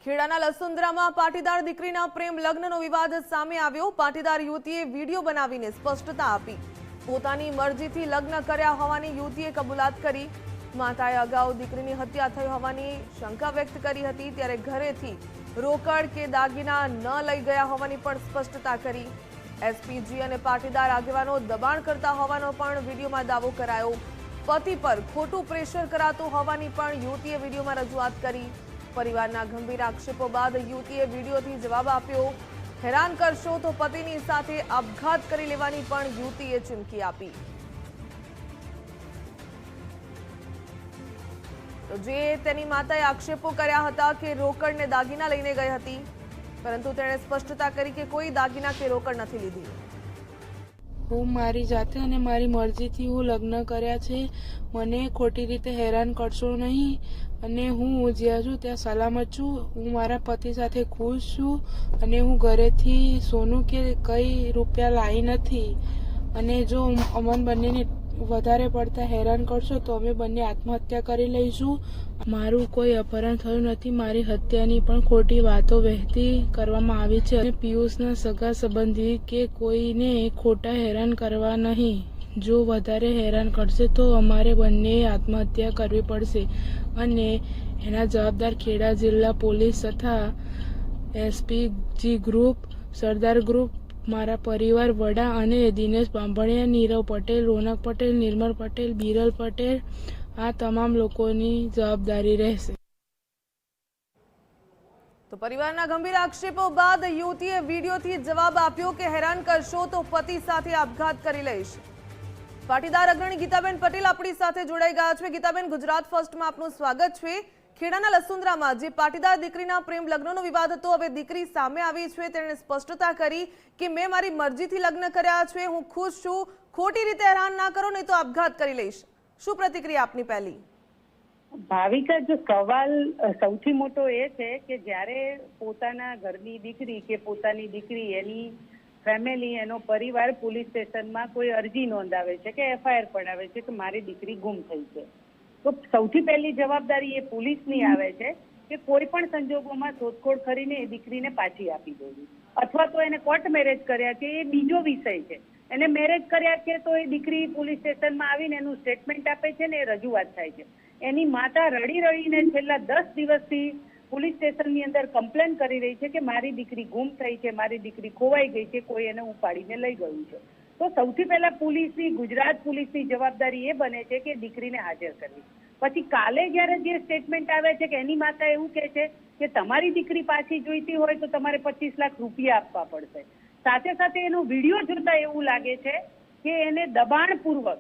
ખેડાના લસુંદરામાં પાટીદાર દીકરીના પ્રેમ લગ્નનો વિવાદ સામે આવ્યો। પાટીદાર યુવતીએ વિડીયો બનાવીને સ્પષ્ટતા આપી। પોતાની મરજીથી લગ્ન કર્યા હોવાની યુવતીએ કબૂલાત કરી। માતાએ અગાઉ દીકરીની હત્યા થઈ હોવાની શંકા વ્યક્ત કરી હતી, ત્યારે ઘરેથી રોકડ કે દાગીના ન લઈ ગયા હોવાની પણ સ્પષ્ટતા કરી। એસપીજી અને પાટીદાર આગેવાનો દબાણ કરતા હોવાનો પણ વિડીયોમાં દાવો કરાયો। પતિ પર ખોટું પ્રેશર કરાતું હોવાની પણ યુવતીએ વિડીયોમાં રજૂઆત કરી। પરિવારના ગંભીર આક્ષેપો બાદ યુવતીએ વિડીયોથી જવાબ આપ્યો। હેરાન કરશો તો પતિની સાથે આપઘાત કરી લેવાની પણ યુવતીએ ચીમકી આપી। તો જે તેની માતાએ આક્ષેપો કર્યા હતા કે રોકડ ને દાગીના લઈને ગઈ હતી, પરંતુ તેણે સ્પષ્ટતા કરી કે કોઈ દાગીના કે રોકડ નથી લીધી। હું મારી જાતે અને મારી મરજીથી હું લગ્ન કર્યા છે। મને ખોટી રીતે હેરાન કરશો નહીં અને હું જ્યાં છું ત્યાં સલામત છું। હું મારા પતિ સાથે ખુશ છું અને હું ઘરેથી સોનું કે કંઈ રૂપિયા લાવી નથી। અને જો અમન બંનેને વધારે પડતા હેરાન કરશો તો અમે બંને આત્મહત્યા કરી લઈશું। મારું કોઈ અપહરણ થયું નથી। મારી હત્યાની પણ ખોટી વાતો વહેતી કરવામાં આવી છે અને પિયુષના સગા સંબંધી કે કોઈને ખોટા હેરાન કરવા નહીં। જો વધારે હેરાન કરશે તો અમારે બંને આત્મહત્યા કરવી પડશે અને એના જવાબદાર ખેડા જિલ્લા પોલીસ તથા એસપીજી ગ્રુપ, સરદાર ગ્રુપ, મારા પરિવાર વડા અને દિનેશ બાંભણિયા, નીરવ પટેલ, રોનક પટેલ, નિર્મલ પટેલ, બિરલ પટેલ, આ તમામ લોકોની જવાબદારી રહેશે। તો પરિવારના ગંભીર આક્ષેપો બાદ યુવતીએ વિડીયોથી જવાબ આપ્યો કે હેરાન કરશો તો પતિ સાથે આપઘાત કરી લઈશ। પાટીદાર અગ્રણી ગીતાબેન પટેલ આપણી સાથે જોડાઈ ગયા છે। ગીતાબેન, ગુજરાત ફર્સ્ટમાં આપનું સ્વાગત છે। ખેડાના લસુંદરામાં જે પાટીદાર દીકરીના પ્રેમ લગ્નનો વિવાદ હતો, હવે દીકરી સામે આવી છે। તેણે સ્પષ્ટતા કરી કે મેં મારી મરજીથી લગ્ન કર્યા છે, હું ખુશ છું, ખોટી રીતે હેરાન ના કરો નહીં તો આપઘાત કરી લઈશ। શું પ્રતિક્રિયા આપની પહેલી? ભાવિકા, જો સવાલ સૌથી મોટો એ છે કે જ્યારે પોતાના ઘરની દીકરી કે પોતાની દીકરી, એની ફેમિલી, એનો પરિવાર પોલીસ સ્ટેશનમાં કોઈ અરજી નોંધાવે છે કે એફઆઈઆર પડાવે છે કે મારી દીકરી ગુમ થઈ છે, તો સૌથી પહેલી જવાબદારી એ પોલીસની આવે છે કે કોઈ પણ સંજોગોમાં શોધખોળ કરીને એ દીકરીને પાછી આપી દેવી, અથવા તો એને કોર્ટ મેરેજ કર્યા છે એ બીજો વિષય છે। એને મેરેજ કર્યા છે તો એ દીકરી પોલીસ સ્ટેશનમાં આવીને એનું સ્ટેટમેન્ટ આપે છે ને એ રજૂઆત થાય છે। એની માતા રડી રડીને છેલ્લા 10 દિવસથી પોલીસ સ્ટેશનની અંદર કમ્પ્લેન કરી રહી છે કે મારી દીકરી ગુમ થઈ છે, મારી દીકરી ખોવાઈ ગઈ છે, કોઈ એને ઉપાડીને લઈ ગયું છે। તો સૌથી પહેલા પોલીસની, ગુજરાત પોલીસની જવાબદારી એ બને છે કે દીકરીને હાજર કરવી। પછી કાલે જ્યારે જે સ્ટેટમેન્ટ આવે છે કે એની માતા એવું કહે છે કે તમારી દીકરી પાછી જોઈતી હોય તો તમારે 25 લાખ રૂપિયા આપવા પડશે। સાથે સાથે એનો વિડીયો જોતા એવું લાગે છે કે એને દબાણપૂર્વક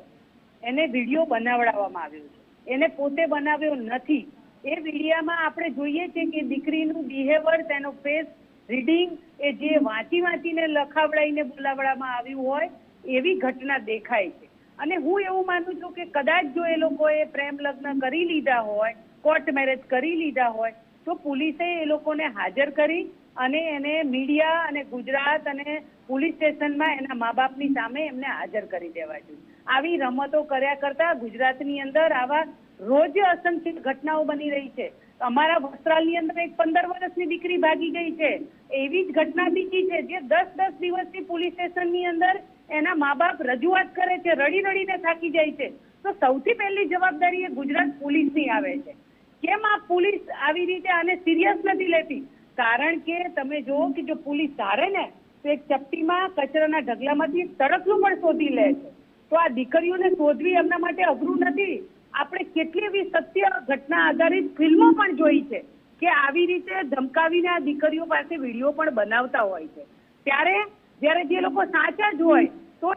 એને વિડીયો બનાવડાવવામાં આવ્યો છે, એને પોતે બનાવ્યો નથી। એ વિડીયામાં આપણે જોઈએ છે કે દીકરીનું બિહેવિયર, તેનો ફેસ રીડિંગ, એ જે વાંચીને લખાવડાવીને બોલાવવામાં આવ્યું હોય એવી ઘટના દેખાય છે। અને હું એવું માનું છું કે કદાચ જો એ લોકોએ પ્રેમ લગ્ન કરી લીધા હોય, કોર્ટ મેરેજ કરી લીધા હોય, તો પોલીસે એ લોકોને હાજર કરી અને એને મીડિયા અને ગુજરાત અને પોલીસ સ્ટેશનમાં એના મા બાપની સામે એમને હાજર કરી દેવા જોઈએ। આવી રમતો કર્યા કરતા ગુજરાતની અંદર આવા રોજ અસંખ્ય ઘટનાઓ બની રહી છે। અમારા વસ્ત્રાલની અંદર એક 15 વર્ષની દીકરી ભાગી ગઈ છે, એવી જ ઘટના બીજી છે જે 10 દિવસથી પોલીસ સ્ટેશનની અંદર એના મા બાપ રજૂઆત કરે છે, રડી રડીને થાકી જાય છે। તો સૌથી પહેલી જવાબદારી એ ગુજરાત પોલીસની આવે છે। કેમ આ પોલીસ આવી રીતે આને સિરિયસ નથી લેતી? કારણ કે તમે જુઓ કે જો પોલીસ ધારે ને તો એક ચપટીમાં કચરાના ઢગલામાંથી એક તડકલું પણ શોધી લે છે। તો આ દીકરીઓને શોધવી એમના માટે અઘરું નથી। આપણે કેટલી એવી સત્ય ઘટના આધારિત ફિલ્મો પણ જોઈ છે કે આવી રીતે ધમકાવીને આ દીકરીઓ પાસે વિડીયો પણ બનાવતા હોય છે। ત્યારે જ્યારે જે લોકો સાચા જ હોય તો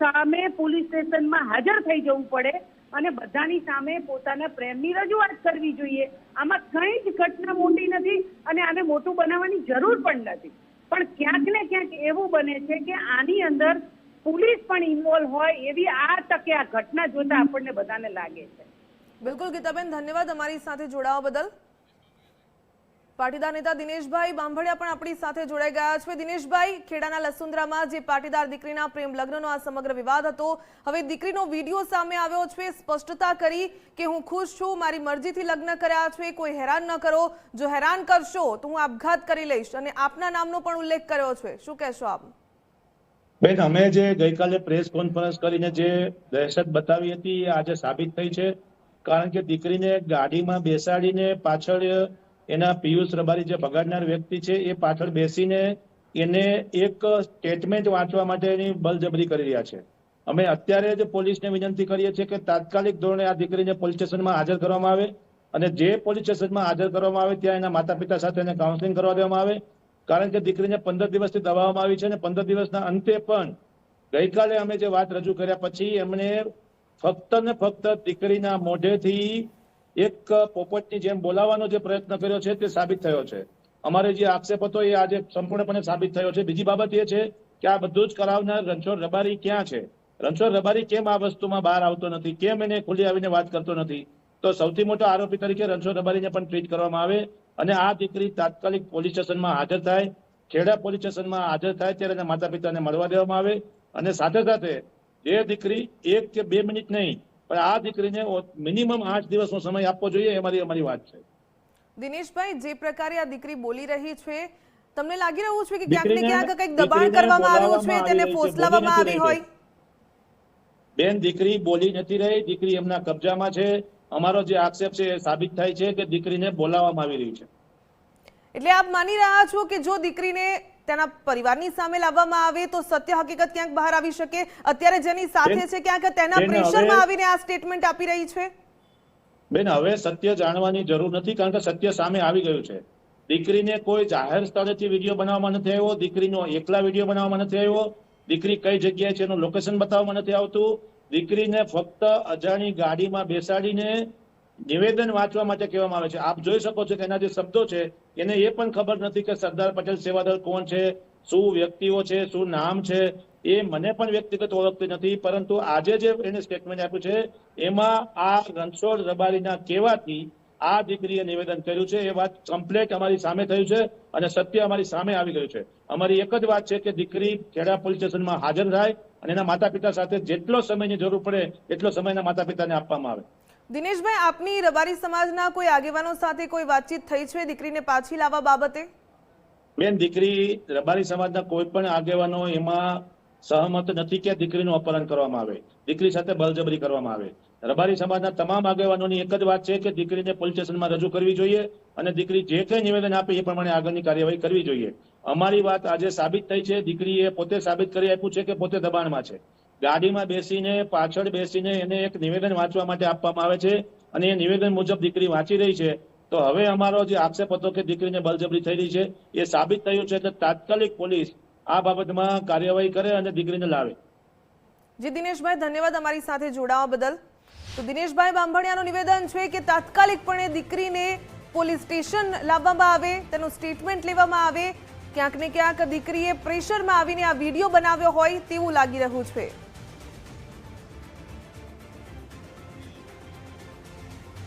સામે પોલીસ સ્ટેશનમાં હાજર થઈ જવું પડે અને બધાની સામે પોતાના પ્રેમની રજૂઆત કરવી જોઈએ। આમાં કંઈ જ ઘટના મોટી નથી અને આને મોટું બનાવવાની જરૂર પણ નથી। પણ ક્યાંક ને ક્યાંક એવું બને છે કે આની અંદર પોલીસ પણ ઇન્વોલ્વ હોય એવી આ તકે આ ઘટના જોતા આપણને બધાને લાગે છે। બિલકુલ ગીતાબેન, ધન્યવાદ અમારી સાથે જોડાવા બદલ। પાટીદાર નેતા દિનેશભાઈ બાંભડિયા પણ આપણી સાથે જોડાઈ ગયા છે। દિનેશભાઈ, ખેડાના લસુંદ્રામાં જે પાટીદાર દીકરીના પ્રેમ લગ્નનો આ સમગ્ર વિવાદ હતો, હવે દીકરીનો વિડીયો સામે આવ્યો છે। સ્પષ્ટતા કરી કે હું ખુશ છું, મારી મરજીથી લગ્ન કર્યા છે, કોઈ હેરાન ન કરો, જો હેરાન કરશો તો હું આપઘાત કરી લઈશ અને આપના નામનો પણ ઉલ્લેખ કર્યો છે। શું કહેશો આપ? બેન, અમે જે ગઈકાલે પ્રેસ કોન્ફરન્સ કરીને જે દહેશત બતાવી હતી એ આજે સાબિત થઈ છે। કારણ કે દીકરીને ગાડીમાં બેસાડીને પાછળ એના પિયુષ રબારી જે બગાડનાર વ્યક્તિ છે એ પાછળ બેસીને એને એક સ્ટેટમેન્ટ વાંચવા માટેની બળજબરી કરી રહ્યા છે। અમે અત્યારે જ પોલીસને વિનંતી કરીએ છીએ કે તાત્કાલિક ધોરણે આ દીકરીને પોલીસ સ્ટેશનમાં હાજર કરવામાં આવે અને જે પોલીસ સ્ટેશનમાં હાજર કરવામાં આવે ત્યાં એના માતા પિતા સાથે એને કાઉન્સેલિંગ કરવા દેવામાં આવે। કારણ કે દીકરીને 15 દિવસથી દબાવવામાં આવી છે અને 15 દિવસના અંતે પણ ગઈકાલે અમે જે વાત રજૂ કર્યા પછી એમણે ફક્ત ને ફક્ત દીકરીના મોઢેથી એક પોપટની જેમ બોલાવવાનો જે પ્રયત્ન કર્યો છે તે સાબિત થયો છે। અમારે જે આક્ષેપ હતો એ આજે સંપૂર્ણપણે સાબિત થયો છે। બીજી બાબત એ છે કે આ બધું જ કરાવનાર રણછોડ રબારી ક્યાં છે? રણછોડ રબારી કેમ આ વસ્તુમાં બહાર આવતો નથી? કેમ એને ખુલ્લી આવીને વાત કરતો નથી? તો સૌથી મોટો આરોપી તરીકે રણછોડ રબારીને પણ ટ્રીટ કરવામાં આવે અને આ દીકરી તાત્કાલિક પોલીસ સ્ટેશનમાં હાજર થાય, ખેડા પોલીસ સ્ટેશનમાં હાજર થાય ત્યારે એના માતા પિતાને મળવા દેવામાં આવે અને સાથે સાથે જે દીકરી 1 કે 2 મિનિટ નહીં પણ આ દીકરીને મિનિમમ 8 દિવસનો સમય આપવો જોઈએ, અમારી વાત છે। દિનેશભાઈ, જે પ્રકારે આ દીકરી બોલી રહી છે, તમને લાગી રહ્યું છે કે ક્યાંક ને ક્યાંક કંઈક દબાણ કરવામાં આવ્યું છે, તેને ફોસલાવવામાં આવી હોય? બેન, દીકરી બોલી નથી રહી, દીકરી એમના કબજામાં છે। અમારો જે આક્ષેપ છે એ સાબિત થાય છે કે દીકરીને બોલાવવામાં આવી રહી છે। એટલે આપ માની રહ્યા છો કે જો દીકરીને તેના પરિવારની સામે લાવવામાં આવે તો સત્ય હકીકત ક્યાંક બહાર આવી શકે? અત્યારે જેની સાથે છે ક્યાંક તેના પ્રેશરમાં આવીને આ સ્ટેટમેન્ટ આપી રહી છે? બેન, હવે સત્ય જાણવાની જરૂર નથી કારણ કે સત્ય સામે આવી ગયું છે। દીકરીને કોઈ જાહેર સ્થળેથી વિડીયો બનાવવામાં નથી આવ્યો, દીકરીનો એકલા વિડીયો બનાવવામાં નથી આવ્યો, દીકરી કઈ જગ્યાએ છે એનું લોકેશન બતાવવામાં નથી આવતું। દીકરીને ફક્ત અજાણી ગાડીમાં બેસાડીને નિવેદન વાંચવા માટે કહેવામાં આવે છે। આપ જોઈ શકો છો કે એના જે શબ્દો છે એને એ પણ ખબર નથી કે સરદાર પટેલ સેવાદળ કોણ છે, શું વ્યક્તિઓ છે, શું નામ છે, એ મને પણ વ્યક્તિગત ઓળખતી નથી। પરંતુ આજે જે એને સ્ટેટમેન્ટ આપ્યું છે એમાં આ રણછોડ રબારીના કહેવાથી આ દીકરીએ નિવેદન કર્યું છે। એ વાત કમ્પ્લીટ અમારી સામે થયું છે અને સત્ય અમારી સામે આવી ગયું છે। અમારી એક જ વાત છે કે દીકરી ખેડા પોલીસ સ્ટેશનમાં હાજર થાય અને એના માતા પિતા સાથે જેટલો સમયની જરૂર પડે એટલો સમય એના માતા પિતાને આપવામાં આવે। દિનેશભાઈ, આપની રબારી સમાજના કોઈ આગેવાનો સાથે કોઈ વાતચીત થઈ છે દીકરીને પાછી લાવવા બાબતે? બેન, દીકરી રબારી સમાજના કોઈ પણ આગેવાનો એમાં સહમત નથી કે દીકરીનું અપહરણ કરવામાં આવે, દીકરી સાથે બળજબરી કરવામાં આવે। રબારી સમાજના તમામ આગેવાનોની એક જ વાત છે કે દીકરીને પોલીસ સ્ટેશનમાં રજૂ કરવી જોઈએ અને દીકરી જે કંઈ નિવેદન આપે એ પ્રમાણે આગળની કાર્યવાહી કરવી જોઈએ। અમારી વાત આજે સાબિત થઈ છે। દીકરીએ પોતે સાબિત કરી આપ્યું છે કે પોતે દબાણમાં છે। ગાડીમાં બેસીને પાછળ બેસીને એને એક નિવેદન વાંચવા માટે આપવામાં આવે છે અને એ નિવેદન મુજબ દીકરી વાંચી રહી છે। તો હવે અમારો જે આક્ષેપ હતો કે દીકરીને બળજબરી થઈ રહી છે એ સાબિત થયું છે એટલે તાત્કાલિક પોલીસ આ બાબતમાં કાર્યવાહી કરે અને દીકરીને લાવે। જી દિનેશભાઈ, ધન્યવાદ અમારી સાથે જોડાવા બદલ। તો દિનેશભાઈ બાંભડિયાનું નિવેદન છે કે તાત્કાલિકપણે દીકરીને પોલીસ સ્ટેશન લાવવામાં આવે, તેનું સ્ટેટમેન્ટ લેવામાં આવે। ક્યાંક ને ક્યાંક દીકરીએ પ્રેશરમાં આવીને આ વિડીયો બનાવ્યો હોય તેવું લાગી રહ્યું છે।